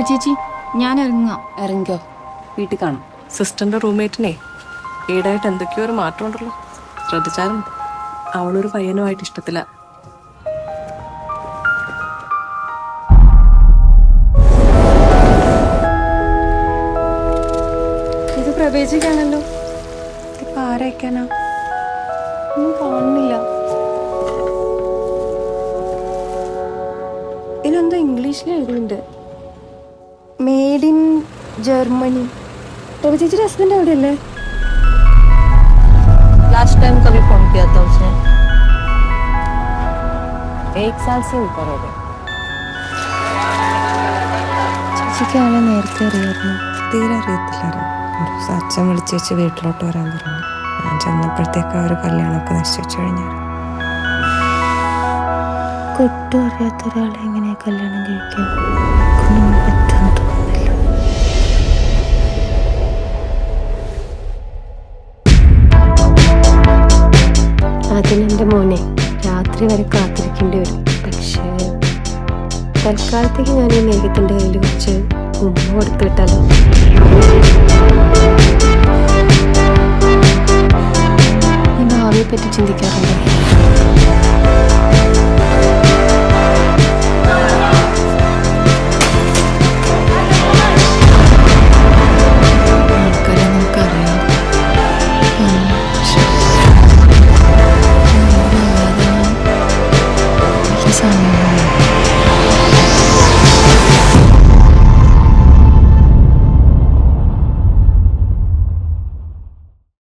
ചേച്ചി ഞാൻ ഇറങ്ങിക്കോ, വീട്ടിൽ കാണാം. സിസ്റ്ററിന്റെ റൂംമേറ്റിനെ ഈടായിട്ട് എന്തൊക്കെയോ ഒരു മാറ്റം ഉണ്ടല്ലോ, ശ്രദ്ധിച്ചാലും അവളൊരു പയ്യനുമായിട്ട് ഇഷ്ടത്തില്ല. ഇത് പ്രവേശിക്കാണല്ലോ, ഇപ്പൊ ആരയക്കാനാ? ഒന്നും കാണുന്നില്ല. ഇതിനെന്തോ ഇംഗ്ലീഷിൽ എഴുതുന്നുണ്ട്, मेड इन जर्मनी. रवि ചേച്ചിയുടെ ഹസ്ബൻഡ് എവിടെയല്ലേ? लास्ट टाइम कभी फोन किया था उसने, 1 साल से ऊपर हो गया. ചേച്ചിക്ക് ആളെ നേരത്തെ അറിയായിരുന്നു? തീരെ അറിയത്തില്ലായിരുന്നു. ഒരു ദിവസം അച്ഛൻ വിളിച്ച് വെച്ച് വീട്ടിലോട്ട് വരാൻ പറഞ്ഞു. ഞാൻ ചെന്നപ്പോഴത്തേക്ക് ആ ഒരു കല്യാണമൊക്കെ നിശ്ചയിച്ചു കഴിഞ്ഞാൽ. ഒട്ടും അറിയാത്ത ഒരാളെ എങ്ങനെ കല്യാണം കഴിക്കാൻ പറ്റുമെന്ന് തോന്നുന്നില്ല. അതിനെന്റെ മോനെ രാത്രി വരെ കാത്തിരിക്കേണ്ടി വരും. പക്ഷേ തൽക്കാലത്തേക്ക് ഞാൻ ഈ മേഘത്തിന്റെ കയ്യിൽ വെച്ച് ഉമ്മ കൊടുത്തു വിട്ടാലോ? ഈ ഭാവിയെ പറ്റി ചിന്തിക്കാറുണ്ട്.